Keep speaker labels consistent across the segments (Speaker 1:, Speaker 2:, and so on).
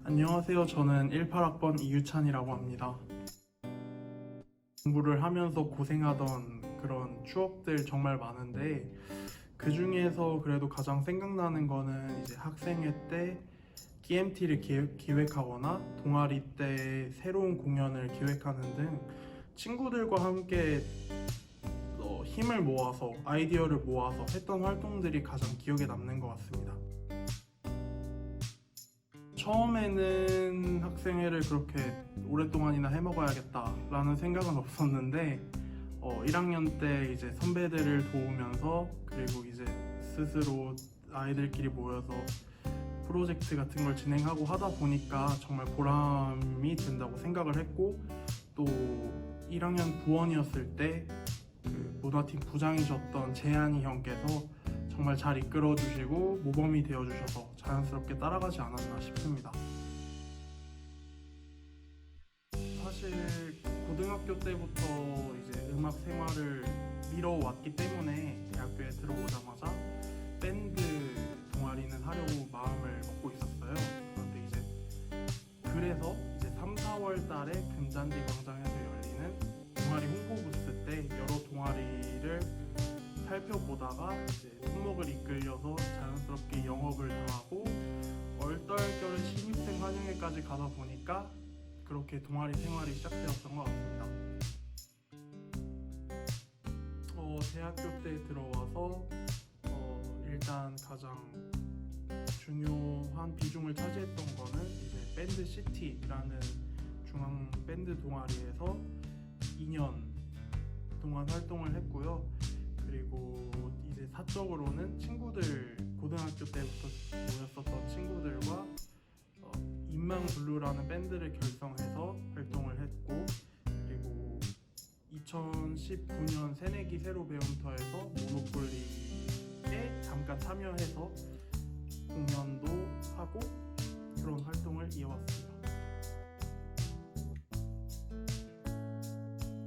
Speaker 1: 안녕하세요. 저는 18학번 이유찬이라고 합니다. 공부를 하면서 고생하던 그런 추억들 정말 많은데 그 중에서 그래도 가장 생각나는 거는 이제 학생회 때 TMT를 기획하거나 동아리 때 새로운 공연을 기획하는 등 친구들과 함께 힘을 모아서 아이디어를 모아서 했던 활동들이 가장 기억에 남는 것 같습니다. 처음에는 학생회를 그렇게 오랫동안이나 해먹어야겠다라는 생각은 없었는데 1학년 때 이제 선배들을 도우면서 그리고 이제 스스로 아이들끼리 모여서 프로젝트 같은 걸 진행하고 하다 보니까 정말 보람이 든다고 생각을 했고, 또 1학년 부원이었을 때 그 문화팀 부장이셨던 재한이 형께서 정말 잘 이끌어 주시고 모범이 되어 주셔서 자연스럽게 따라가지 않았나 싶습니다. 사실 고등학교 때부터 이제 음악 생활을 미뤄왔기 때문에 대학교에 들어오자마자 밴드 동아리는 하려고 마음을 먹고 있었어요. 그런데 이제 그래서 이제 3, 4월 달에 금잔디 광장에서 열리는 동아리 홍보 부스 때 여러 동아리를 살펴보다가 이제 손목을 이끌려서 자연스럽게 영업을 당하고 얼떨결에 신입생 환영회까지 가다 보니까 그렇게 동아리 생활이 시작되었던 것 같습니다. 대학교 때 들어와서 일단 가장 중요한 비중을 차지했던 거는 이제 밴드 시티라는 중앙 밴드 동아리에서 2년 동안 활동을 했고요. 그리고 이제 사적으로는 친구들, 고등학교 때부터 모였었던 친구들과 인망블루라는 밴드를 결성해서 활동을 했고, 그리고 2019년 새내기 새로 배움터에서 모노폴리에 잠깐 참여해서 공연도 하고 그런 활동을 이어왔습니다.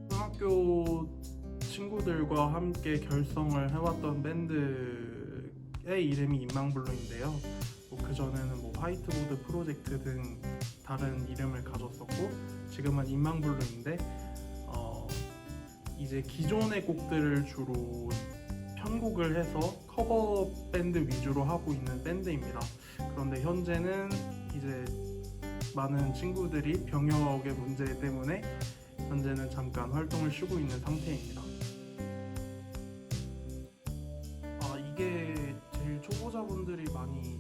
Speaker 1: 중학교 친구들과 함께 결성을 해왔던 밴드의 이름이 인망블루인데요. 그 전에는 화이트보드 프로젝트 등 다른 이름을 가졌었고, 지금은 인망블루인데 이제 기존의 곡들을 주로 편곡을 해서 커버 밴드 위주로 하고 있는 밴드입니다. 그런데 현재는 이제 많은 친구들이 병역의 문제 때문에 현재는 잠깐 활동을 쉬고 있는 상태입니다. 이게 제일 초보자분들이 많이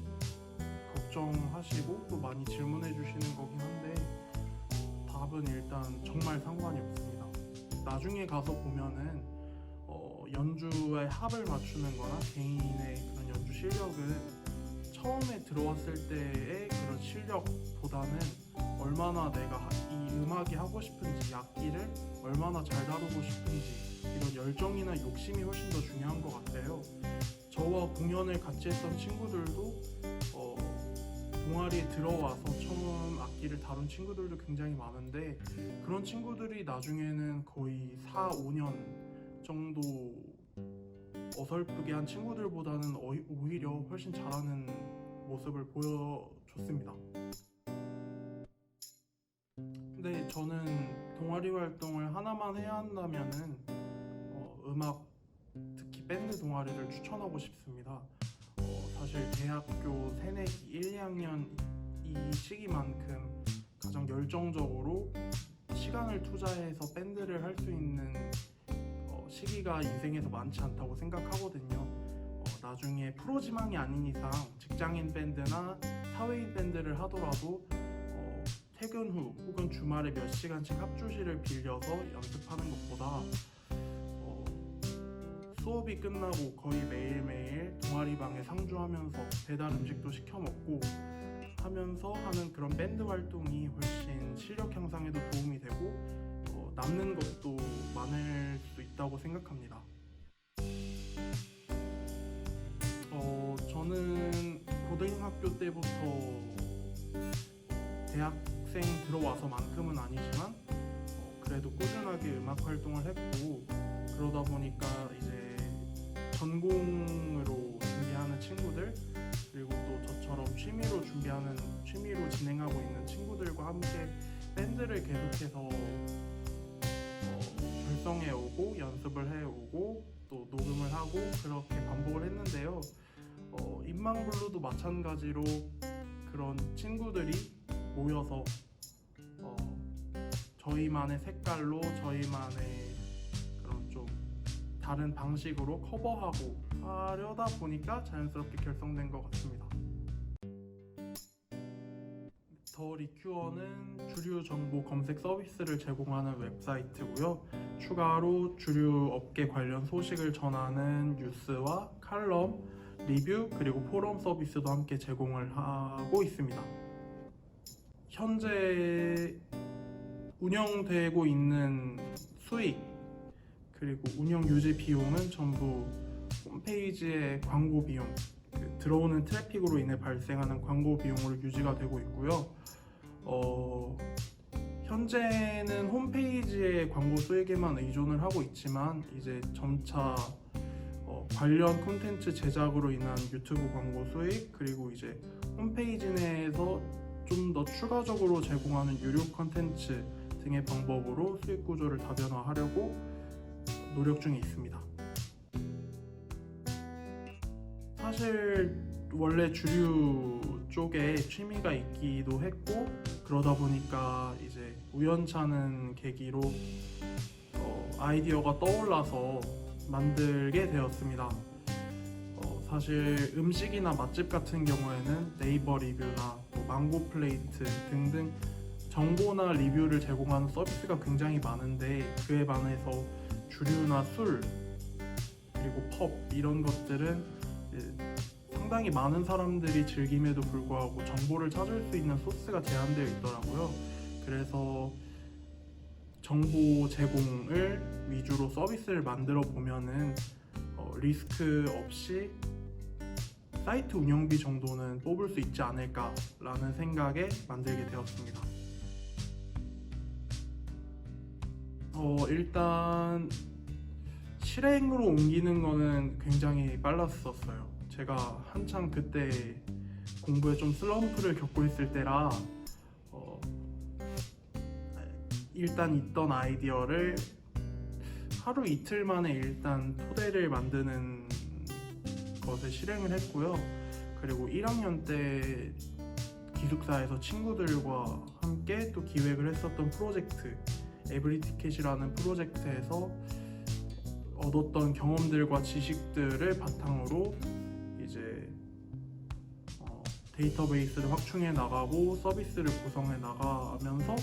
Speaker 1: 걱정하시고 또 많이 질문해 주시는 거긴 한데, 답은 일단 정말 상관이 없습니다. 나중에 가서 보면은 연주의 합을 맞추는 거나 개인의 그런 연주 실력은 처음에 들어왔을 때의 그런 실력보다는 얼마나 내가 이 음악이 하고 싶은지, 악기를 얼마나 잘 다루고 싶은지, 이런 열정이나 욕심이 훨씬 더 중요한 것 같아요. 저와 공연을 같이 했던 친구들도 동아리에 들어와서 처음 악기를 다룬 친구들도 굉장히 많은데, 그런 친구들이 나중에는 거의 4, 5년 정도 어설프게 한 친구들보다는 오히려 훨씬 잘하는 모습을 보여줬습니다. 근데 저는 동아리 활동을 하나만 해야 한다면은 음악, 특히 밴드 동아리를 추천하고 싶습니다. 사실 대학교 새내기 1, 2학년 이 시기만큼 가장 열정적으로 시간을 투자해서 밴드를 할 수 있는 시기가 인생에서 많지 않다고 생각하거든요. 나중에 프로지망이 아닌 이상 직장인 밴드나 사회인 밴드를 하더라도 퇴근 후 혹은 주말에 몇 시간씩 합주실을 빌려서 연습하는 것보다 수업이 끝나고 거의 매일매일 동아리방에 상주하면서 배달 음식도 시켜 먹고 하면서 하는 그런 밴드 활동이 훨씬 실력 향상에도 도움이 되고 남는 것도 많을 수 있다고 생각합니다. 저는 고등학교 때부터 대학생 들어와서만큼은 아니지만 그래도 꾸준하게 음악 활동을 했고, 그러다 보니까 이제 전공으로 준비하는 친구들, 그리고 또 저처럼 취미로 준비하는 취미로 진행하고 있는 친구들과 함께 밴드를 계속해서 결성해 오고 연습을 해 오고 또 녹음을 하고 그렇게 반복을 했는데요. 인망블루도 마찬가지로 그런 친구들이 모여서 저희만의 색깔로 저희만의 그런 좀 다른 방식으로 커버하고 하려다 보니까 자연스럽게 결성된 것 같습니다. 더 리큐어는 주류 정보 검색 서비스를 제공하는 웹사이트고요. 추가로 주류 업계 관련 소식을 전하는 뉴스와 칼럼, 리뷰 그리고 포럼 서비스도 함께 제공을 하고 있습니다. 현재 운영되고 있는 수익 그리고 운영 유지 비용은 전부 홈페이지의 광고 비용, 들어오는 트래픽으로 인해 발생하는 광고 비용으로 유지가 되고 있고요. 현재는 홈페이지의 광고 수익에만 의존을 하고 있지만 이제 점차 관련 콘텐츠 제작으로 인한 유튜브 광고 수익 그리고 이제 홈페이지 내에서 좀 더 추가적으로 제공하는 유료 콘텐츠 등의 방법으로 수익 구조를 다변화하려고 노력 중에 있습니다. 사실 원래 주류 쪽에 취미가 있기도 했고 그러다 보니까 이제 우연찮은 계기로 아이디어가 떠올라서 만들게 되었습니다. 사실 음식이나 맛집 같은 경우에는 네이버 리뷰나 망고 플레이트 등등 정보나 리뷰를 제공하는 서비스가 굉장히 많은데 그에 반해서 주류나 술 그리고 펍 이런 것들은 상당히 많은 사람들이 즐김에도 불구하고 정보를 찾을 수 있는 소스가 제한되어 있더라고요. 그래서 정보 제공을 위주로 서비스를 만들어 보면은 리스크 없이 사이트 운영비 정도는 뽑을 수 있지 않을까라는 생각에 만들게 되었습니다. 일단 실행으로 옮기는 거는 굉장히 빨랐었어요. 제가 한창 그때 공부에 좀 슬럼프를 겪고 있을 때라 일단 있던 아이디어를 하루 이틀 만에 일단 토대를 만드는 것을 실행을 했고요. 그리고 1학년 때 기숙사에서 친구들과 함께 또 기획을 했었던 프로젝트 에브리티켓이라는 프로젝트에서 얻었던 경험들과 지식들을 바탕으로 이제 데이터베이스를 확충해 나가고 서비스를 구성해 나가면서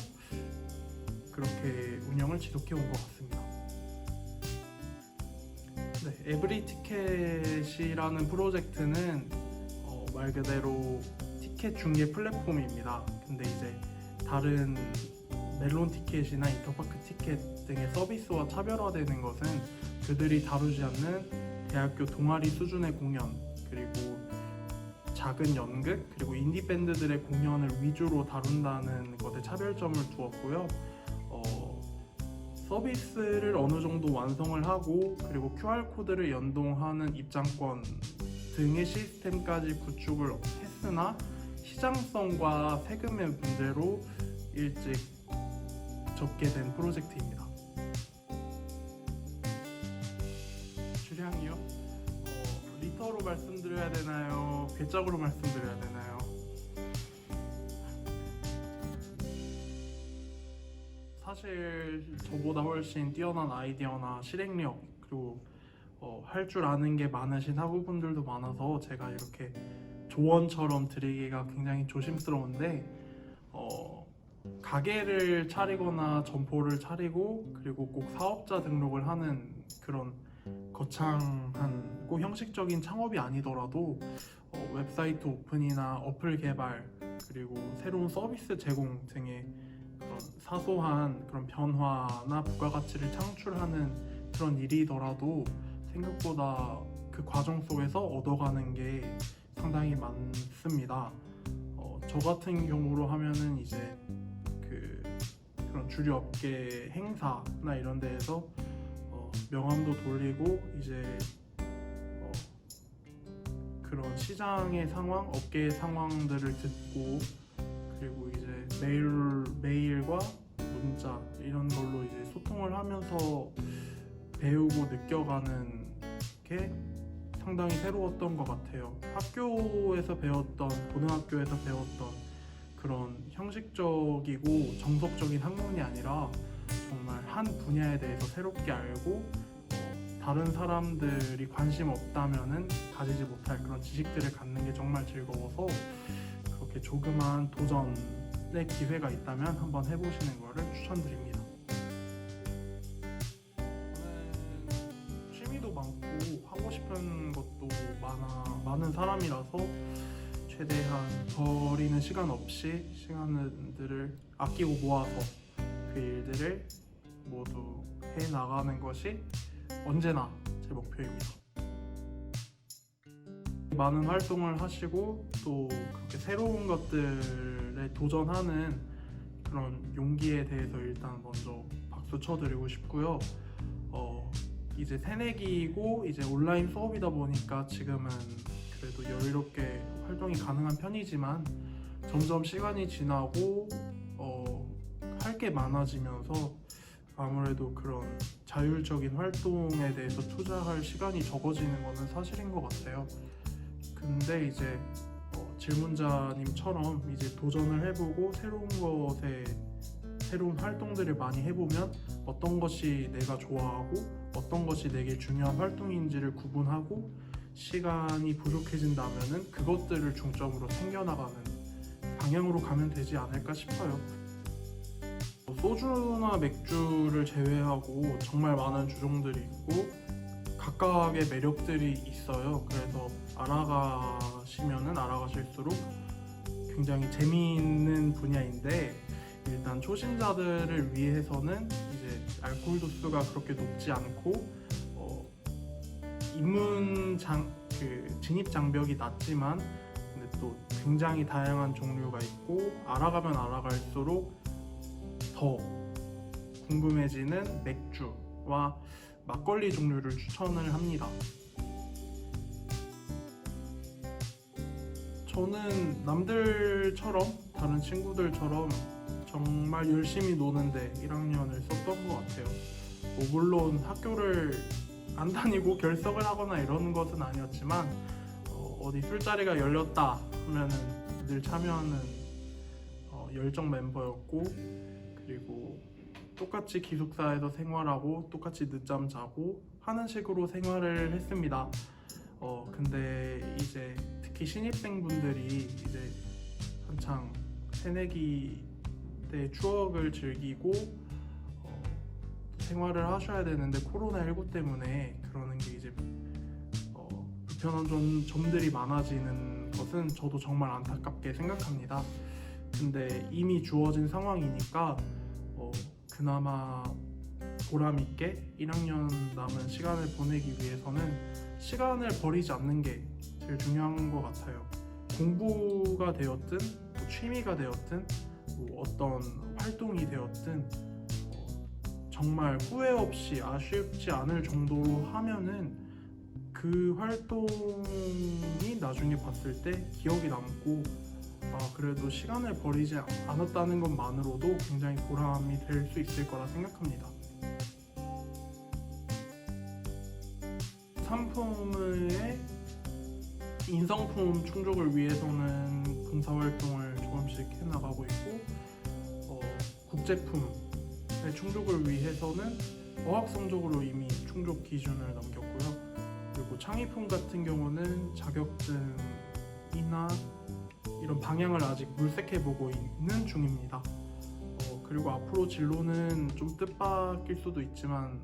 Speaker 1: 그렇게 운영을 지속해 온 것 같습니다. 네, 에브리티켓이라는 프로젝트는 말 그대로 티켓 중개 플랫폼입니다. 근데 이제 다른 멜론 티켓이나 인터파크 티켓 등의 서비스와 차별화되는 것은 그들이 다루지 않는 대학교 동아리 수준의 공연 그리고 작은 연극 그리고 인디 밴드들의 공연을 위주로 다룬다는 것에 차별점을 두었고요. 서비스를 어느 정도 완성을 하고 그리고 QR코드를 연동하는 입장권 등의 시스템까지 구축을 했으나 시장성과 세금의 문제로 일찍 접게 된 프로젝트입니다. 주량이요? 리터로 말씀드려야 되나요? 괴짝으로 말씀드려야 되나요? 사실 저보다 훨씬 뛰어난 아이디어나 실행력 그리고 할 줄 아는 게 많으신 학우분들도 많아서 제가 이렇게 조언처럼 드리기가 굉장히 조심스러운데 가게를 차리거나 점포를 차리고 그리고 꼭 사업자 등록을 하는 그런 거창한 꼭 형식적인 창업이 아니더라도 웹사이트 오픈이나 어플 개발 그리고 새로운 서비스 제공 등의 그런 사소한 그런 변화나 부가가치를 창출하는 그런 일이더라도 생각보다 그 과정 속에서 얻어가는 게 상당히 많습니다. 저 같은 경우로 하면은 이제 그런 주류 업계 행사나 이런 데에서 명함도 돌리고 이제 그런 그런 시장의 상황, 업계의 상황들을 듣고 그리고 이제 메일과 문자 이런 걸로 이제 소통을 하면서 배우고 느껴가는 게 상당히 새로웠던 것 같아요. 학교에서 배웠던, 고등학교에서 배웠던 그런 형식적이고 정석적인 학문이 아니라 정말 한 분야에 대해서 새롭게 알고 다른 사람들이 관심 없다면은 가지지 못할 그런 지식들을 갖는 게 정말 즐거워서 그렇게 조그만 도전의 기회가 있다면 한번 해보시는 것을 추천드립니다. 저는 취미도 많고 하고 싶은 것도 많은 사람이라서 최대한 버리는 시간 없이 시간들을 아끼고 모아서 그 일들을 모두 해 나가는 것이 언제나 제 목표입니다. 많은 활동을 하시고 또 그렇게 새로운 것들에 도전하는 그런 용기에 대해서 일단 먼저 박수 쳐드리고 싶고요. 이제 새내기고 이제 온라인 수업이다 보니까 지금은 그래도 여유롭게 활동이 가능한 편이지만 점점 시간이 지나고 할 게 많아지면서 아무래도 그런 자율적인 활동에 대해서 투자할 시간이 적어지는 것은 사실인 것 같아요. 근데 이제 질문자님처럼 이제 도전을 해보고 새로운 활동들을 많이 해보면 어떤 것이 내가 좋아하고 어떤 것이 내게 중요한 활동인지를 구분하고 시간이 부족해진다면은 그것들을 중점으로 챙겨나가는 방향으로 가면 되지 않을까 싶어요. 소주나 맥주를 제외하고 정말 많은 주종들이 있고 각각의 매력들이 있어요. 그래서 알아가시면은 알아가실수록 굉장히 재미있는 분야인데 일단 초심자들을 위해서는 이제 알코올 도수가 그렇게 높지 않고 진입 장벽이 낮지만 근데 또 굉장히 다양한 종류가 있고 알아가면 알아갈수록 더 궁금해지는 맥주와 막걸리 종류를 추천을 합니다. 저는 남들처럼 다른 친구들처럼 정말 열심히 노는데 1학년을 썼던 것 같아요. 물론 학교를 안 다니고 결석을 하거나 이러는 것은 아니었지만 어디 술자리가 열렸다 하면은 늘 참여하는 열정 멤버였고 그리고 똑같이 기숙사에서 생활하고 똑같이 늦잠 자고 하는 식으로 생활을 했습니다. 근데 이제 특히 신입생분들이 이제 한창 새내기 때 추억을 즐기고 생활을 하셔야 되는데 코로나19 때문에 그러는 게 이제 불편한 점들이 많아지는 것은 저도 정말 안타깝게 생각합니다. 근데 이미 주어진 상황이니까 그나마 보람있게 1학년 남은 시간을 보내기 위해서는 시간을 버리지 않는 게 제일 중요한 것 같아요. 공부가 되었든 취미가 되었든 어떤 활동이 되었든 정말 후회 없이 아쉽지 않을 정도로 하면은 그 활동이 나중에 봤을 때 기억이 남고 그래도 시간을 버리지 않았다는 것만으로도 굉장히 보람이 될 수 있을 거라 생각합니다. 상품의 인성품 충족을 위해서는 봉사활동을 조금씩 해나가고 있고 국제품의 충족을 위해서는 어학 성적으로 이미 충족 기준을 넘겼고요. 그리고 창의품 같은 경우는 자격증이나 이런 방향을 아직 물색해보고 있는 중입니다. 그리고 앞으로 진로는 좀 뜻밖일 수도 있지만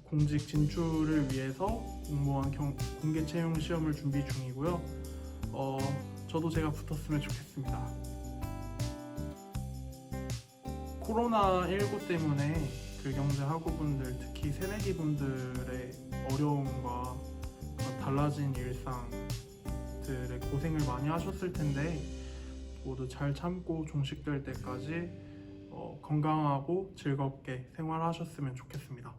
Speaker 1: 공직 진출을 위해서 공무원 공개 채용 시험을 준비 중이고요. 저도 제가 붙었으면 좋겠습니다. 코로나19 때문에 교경제 학우분들, 특히 새내기 분들의 어려움과 달라진 일상들의 고생을 많이 하셨을 텐데 모두 잘 참고 종식될 때까지 건강하고 즐겁게 생활하셨으면 좋겠습니다.